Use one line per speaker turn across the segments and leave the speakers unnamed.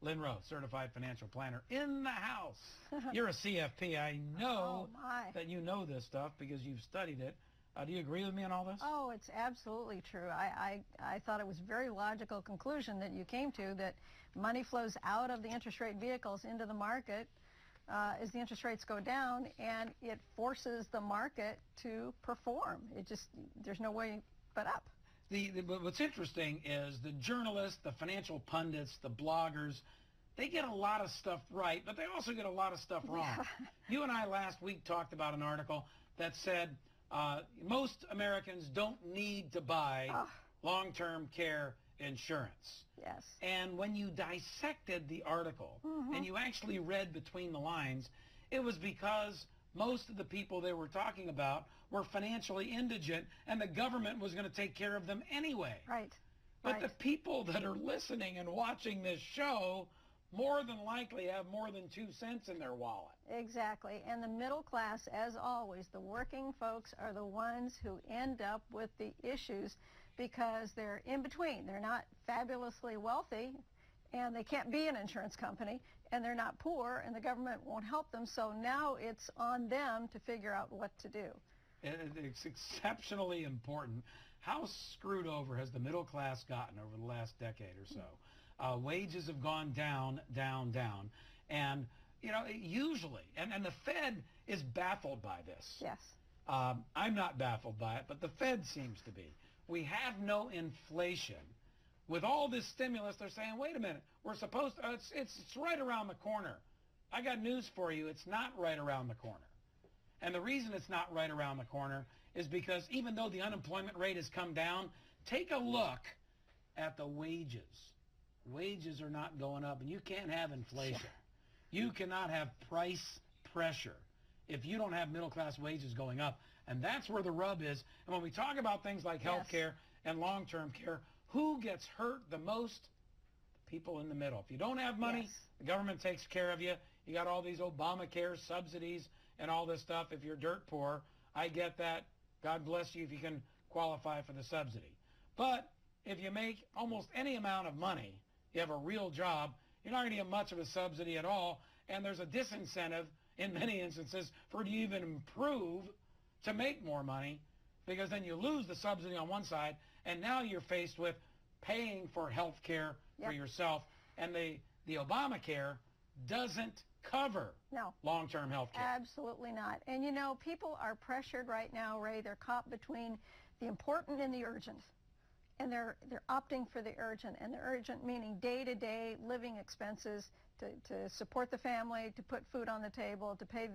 Lynn Rowe, Certified Financial Planner in the house. You're a CFP. I know that you know this stuff because you've studied it. Do you agree with me on all this?
Oh, it's absolutely true. I thought it was a very logical conclusion that you came to, that money flows out of the interest rate vehicles into the market as the interest rates go down, and it forces the market to perform. There's no way but up.
But what's interesting is the journalists, the financial pundits, the bloggers, they get a lot of stuff right, but they also get a lot of stuff wrong.
Yeah.
You and I last week talked about an article that said most Americans don't need to buy long-term care insurance.
Yes.
And when you dissected the article and you actually read between the lines, it was because most of the people they were talking about were financially indigent and the government was going to take care of them anyway.
Right.
But the people that are listening and watching this show more than likely have more than 2 cents in their wallet.
Exactly. And the middle class, as always, the working folks are the ones who end up with the issues because they're in between. They're not fabulously wealthy, and they can't be an insurance company, and they're not poor, and the government won't help them. So now it's on them to figure out what to do.
It's exceptionally important. How screwed over has the middle class gotten over the last decade or so? Wages have gone down, down, down. And, you know, usually, and the Fed is baffled by this.
Yes.
I'm not baffled by it, but the Fed seems to be. We have no inflation. With all this stimulus, they're saying, wait a minute, we're supposed to, it's right around the corner. I got news for you, it's not right around the corner. And the reason it's not right around the corner is because even though the unemployment rate has come down, take a look at the wages. Wages are not going up, and you can't have inflation. You cannot have price pressure if you don't have middle-class wages going up. And that's where the rub is. And when we talk about things like health care and long-term care, who gets hurt the most? The people in the middle. If you don't have money, the government takes care of you. You got all these Obamacare subsidies and all this stuff. If you're dirt poor, I get that. God bless you if you can qualify for the subsidy. But if you make almost any amount of money, you have a real job, you're not going to get much of a subsidy at all, and there's a disincentive in many instances for you to even improve to make more money, because then you lose the subsidy on one side, and now you're faced with paying for health care for yourself, and the Obamacare doesn't cover long-term health care.
Absolutely not. And you know, people are pressured right now, Ray. They're caught between the important and the urgent. And they're opting for the urgent, and the urgent meaning day-to-day living expenses to support the family, to put food on the table, to pay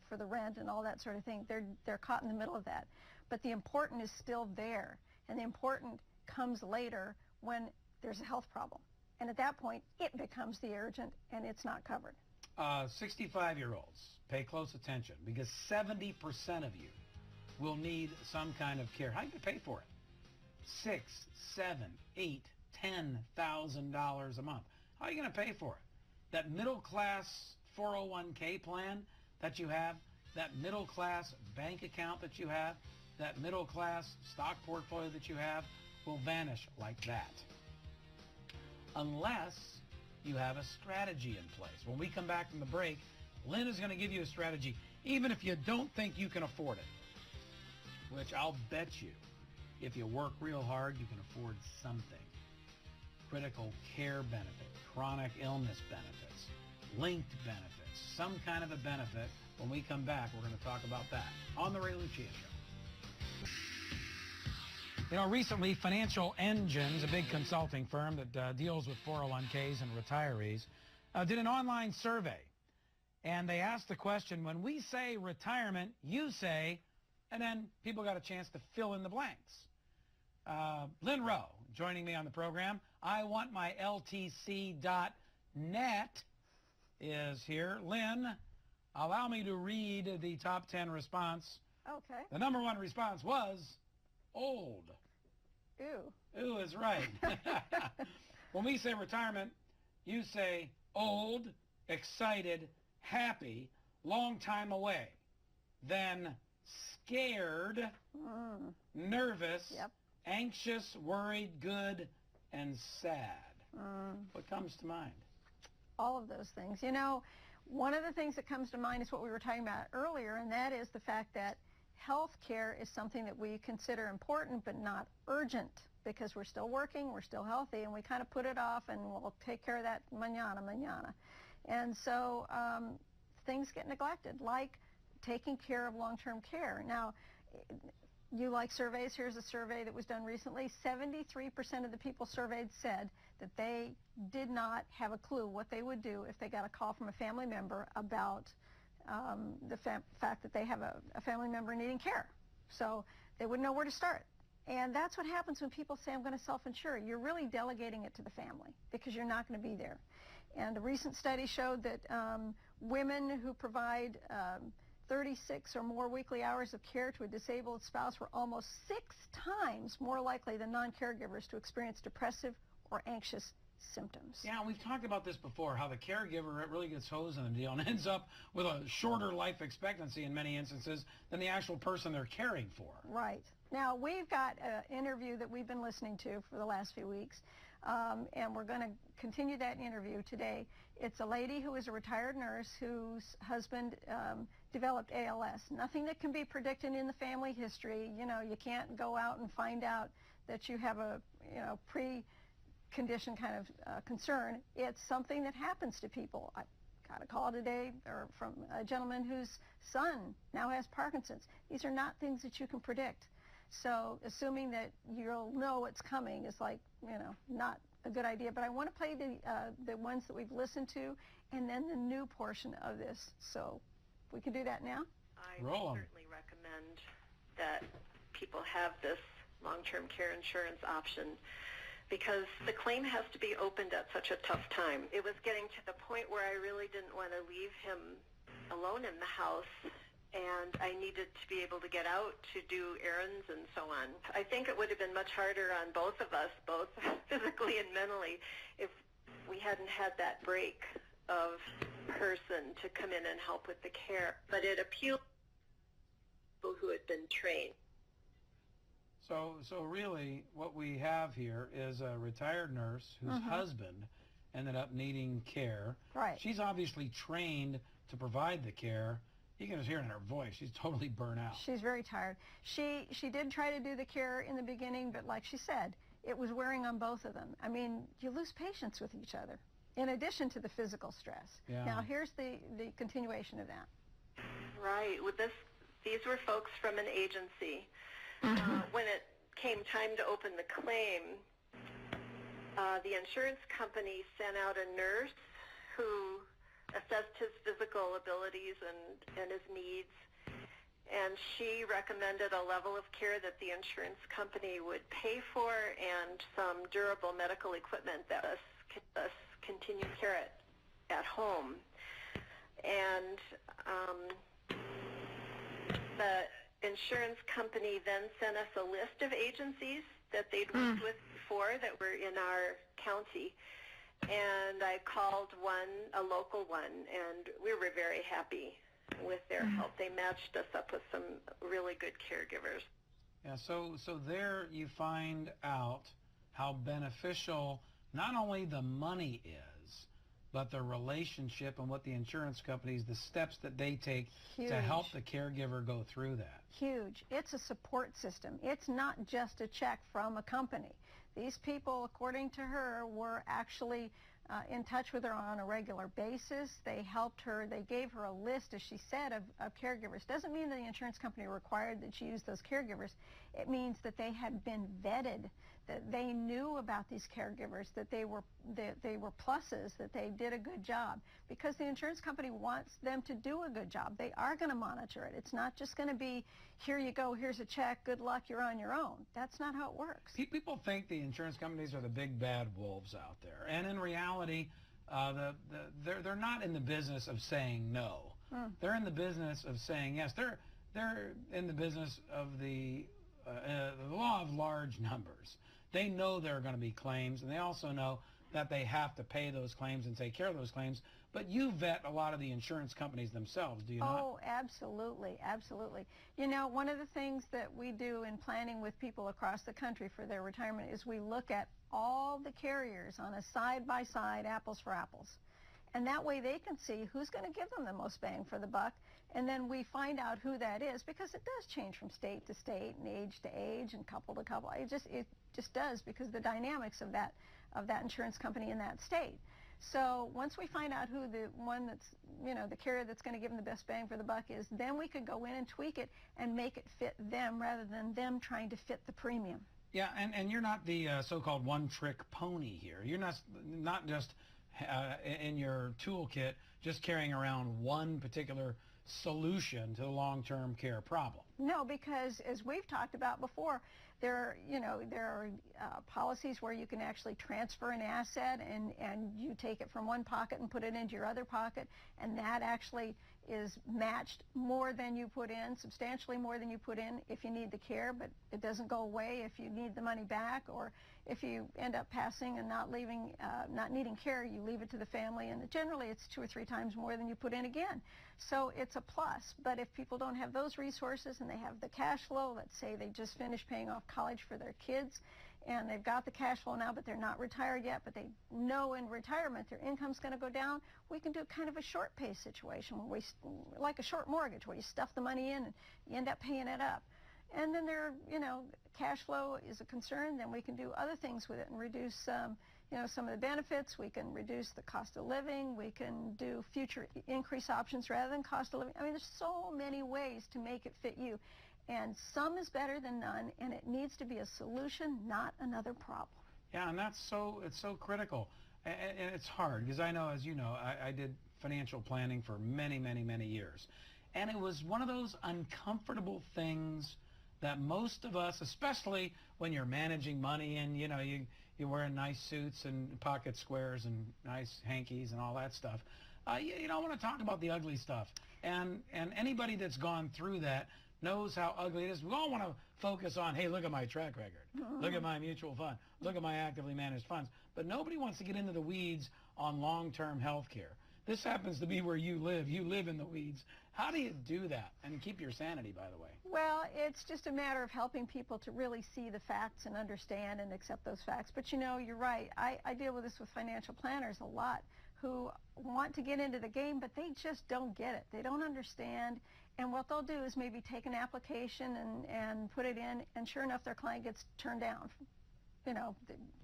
for the rent and all that sort of thing. They're caught in the middle of that. But the important is still there, and the important comes later when there's a health problem. And at that point, it becomes the urgent, and it's not covered.
65-year-olds, pay close attention, because 70% of you will need some kind of care. How are you going to pay for it? $6,000, $7,000, $8,000, $10,000 a month. How are you going to pay for it? That middle-class 401k plan that you have, that middle-class bank account that you have, that middle-class stock portfolio that you have will vanish like that. Unless you have a strategy in place. When we come back from the break, Lynn is going to give you a strategy, even if you don't think you can afford it, which I'll bet you, if you work real hard, you can afford something. Critical care benefit, chronic illness benefits, linked benefits, some kind of a benefit. When we come back, we're going to talk about that on the Rowe Lucia Show. You know, recently, Financial Engines, a big consulting firm that deals with 401ks and retirees, did an online survey. And they asked the question, when we say retirement, you say, and then people got a chance to fill in the blanks. Lynn Rowe joining me on the program. I want my LTC.net is here. Lynn, allow me to read the top 10 response.
Okay.
The number one response was old.
Ew.
Ew is right. When we say retirement, you say old, excited, happy, long time away. Then scared, nervous, anxious, worried, good, and sad. What comes to mind?
all of those things. You know, one of the things that comes to mind is what we were talking about earlier, and that is the fact that health care is something that we consider important but not urgent, because we're still working, we're still healthy, and we kind of put it off and we'll take care of that mañana. And so things get neglected, like taking care of long-term care. Now, you like surveys. Here's a survey that was done recently. 73% of the people surveyed said that they did not have a clue what they would do if they got a call from a family member about the fact that they have a family member needing care. So they wouldn't know where to start. And that's what happens when people say, I'm going to self-insure. You're really delegating it to the family because you're not going to be there. And a recent study showed that women who provide 36 or more weekly hours of care to a disabled spouse were almost 6 times more likely than non-caregivers to experience depressive or anxious symptoms.
Yeah, we've talked about this before, how the caregiver really gets hosed in the deal and ends up with a shorter life expectancy in many instances than the actual person they're caring for.
Right. Now, we've got an interview that we've been listening to for the last few weeks, and we're going to continue that interview today. It's a lady who is a retired nurse whose husband developed ALS. Nothing that can be predicted in the family history. You know, you can't go out and find out that you have a, pre-condition kind of concern. It's something that happens to people. I got a call today from a gentleman whose son now has Parkinson's. These are not things that you can predict. So assuming that you'll know what's coming is not a good idea. But I want to play the ones that we've listened to and then the new portion of this. So we can do that now?
I would certainly recommend that people have this long-term care insurance option because the claim has to be opened at such a tough time. It was getting to the point where I really didn't want to leave him alone in the house, and I needed to be able to get out to do errands and so on. I think it would have been much harder on both of us, both physically and mentally, if we hadn't had that break of person to come in and help with the care. But it appealed to people who had been trained.
So really what we have here is a retired nurse whose husband ended up needing care.
Right.
She's obviously trained to provide the care. You can just hear it in her voice. She's totally burnt out.
She's very tired. She did try to do the care in the beginning, but like she said, it was wearing on both of them. I mean, you lose patience with each other, in addition to the physical stress.
Yeah.
Now, here's the continuation of that.
Right. With these were folks from an agency. When it came time to open the claim, the insurance company sent out a nurse who assessed his physical abilities and his needs, and she recommended a level of care that the insurance company would pay for and some durable medical equipment that us continue care at home. And the insurance company then sent us a list of agencies that they'd worked with before that were in our county. And I called a local one, and we were very happy with their help. They matched us up with some really good caregivers.
Yeah, so there you find out how beneficial not only the money is, but the relationship and what the insurance companies, the steps that they take to help the caregiver go through that.
Huge. It's a support system. It's not just a check from a company. These people, according to her, were actually in touch with her on a regular basis. They helped her. They gave her a list, as she said, of caregivers. Doesn't mean that the insurance company required that she use those caregivers. It means that they had been vetted, that they knew about these caregivers, that they were pluses, that they did a good job. Because the insurance company wants them to do a good job. They are going to monitor it. It's not just going to be, here you go, here's a check, good luck, you're on your own. That's not how it works.
People think the insurance companies are the big bad wolves out there, and in reality, they're not in the business of saying no. They're in the business of saying yes. They're in the business of the law of large numbers. They know there are going to be claims, and they also know that they have to pay those claims and take care of those claims. But you vet a lot of the insurance companies themselves, do you not?
Oh, absolutely, absolutely. You know, one of the things that we do in planning with people across the country for their retirement is we look at all the carriers on a side-by-side, apples for apples. And that way they can see who's going to give them the most bang for the buck. And then we find out who that is, because it does change from state to state and age to age and couple to couple. It just does, because the dynamics of that insurance company in that state. So once we find out who the one that's, the carrier that's going to give them the best bang for the buck is, then we could go in and tweak it and make it fit them rather than them trying to fit the premium.
Yeah, and you're not the so-called one-trick pony here. You're not just in your toolkit just carrying around one particular solution to the long-term care problem.
No, because as we've talked about before, there are policies where you can actually transfer an asset and you take it from one pocket and put it into your other pocket, and that actually is matched more than you put in, substantially more than you put in if you need the care, but it doesn't go away if you need the money back, or if you end up passing and not needing care, you leave it to the family, and generally it's 2 or 3 times more than you put in again. So it's a plus. But if people don't have those resources and they have the cash flow, let's say they just finished paying off college for their kids, and they've got the cash flow now, but they're not retired yet, but they know in retirement their income's going to go down, we can do kind of a short pay situation, where like a short mortgage, where you stuff the money in and you end up paying it up. And then cash flow is a concern, then we can do other things with it and reduce some of the benefits. We can reduce the cost of living. We can do future increase options rather than cost of living. I mean, there's so many ways to make it fit you. And some is better than none, and it needs to be a solution, not another problem.
Yeah, and it's so critical. And it's hard, because I know, as you know, I did financial planning for many, many, many years. And it was one of those uncomfortable things that most of us, especially when you're managing money and, you're wearing nice suits and pocket squares and nice hankies and all that stuff, you don't want to talk about the ugly stuff. And anybody that's gone through that knows how ugly it is. We all want to focus on, hey, look at my track record. Look at my mutual fund. Look at my actively managed funds. But nobody wants to get into the weeds on long-term health care. This happens to be where you live. You live in the weeds. How do you do that and keep your sanity, by the way?
Well, it's just a matter of helping people to really see the facts and understand and accept those facts. But you're right. I deal with this with financial planners a lot, who want to get into the game, but they just don't get it. They don't understand. And what they'll do is maybe take an application and put it in, and sure enough, their client gets turned down,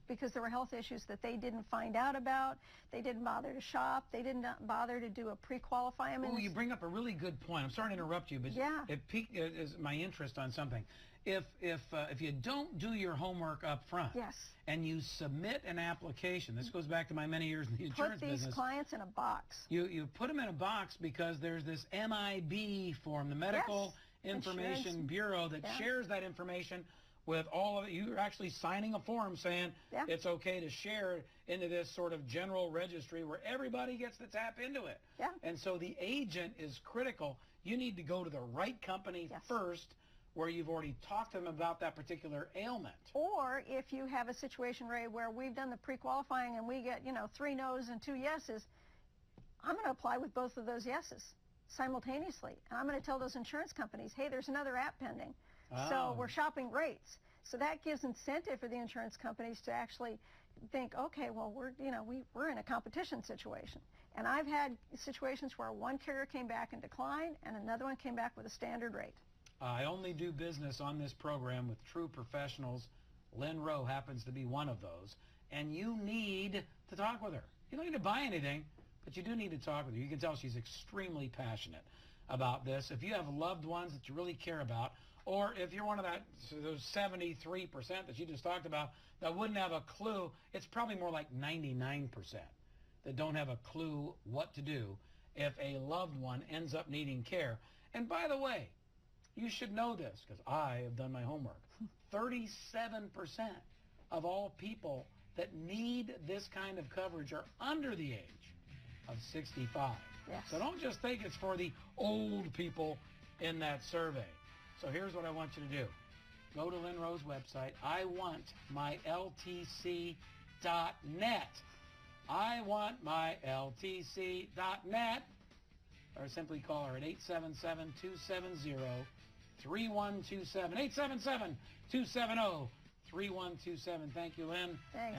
because there were health issues that they didn't find out about. They didn't bother to shop. They didn't bother to do a pre-qualify.
Oh, you bring up a really good point. I'm sorry to interrupt you, but
yeah,
it piqued my interest on something. If you don't do your homework up front,
yes,
and you submit an application, this goes back to my many years in the insurance business.
Put these clients in a box.
You put them in a box because there's this MIB form, the Medical Information Bureau, that shares that information with all of it. You're actually signing a form saying it's okay to share into this sort of general registry where everybody gets to tap into it.
Yeah.
And so the agent is critical. You need to go to the right company first, where you've already talked to them about that particular ailment.
Or if you have a situation, Ray, where we've done the pre-qualifying and we get, 3 no's and 2 yeses, I'm going to apply with both of those yeses simultaneously. And I'm going to tell those insurance companies, hey, there's another app pending. So we're shopping rates. So that gives incentive for the insurance companies to actually think, okay, well, we're in a competition situation. And I've had situations where one carrier came back and declined, and another one came back with a standard rate.
I only do business on this program with true professionals. Lynn Rowe happens to be one of those. And you need to talk with her. You don't need to buy anything, but you do need to talk with her. You can tell she's extremely passionate about this. If you have loved ones that you really care about, or if you're one of those 73% that you just talked about that wouldn't have a clue, it's probably more like 99% that don't have a clue what to do if a loved one ends up needing care. And by the way, you should know this, because I have done my homework. 37% of all people that need this kind of coverage are under the age of 65.
Yes.
So don't just think it's for the old people in that survey. So here's what I want you to do. Go to Lynn Rowe's website, iwantmyltc.net. iwantmyltc.net. Or simply call her at 877-270-3127. 877-270-3127. Thank you, Lynn.
Thanks.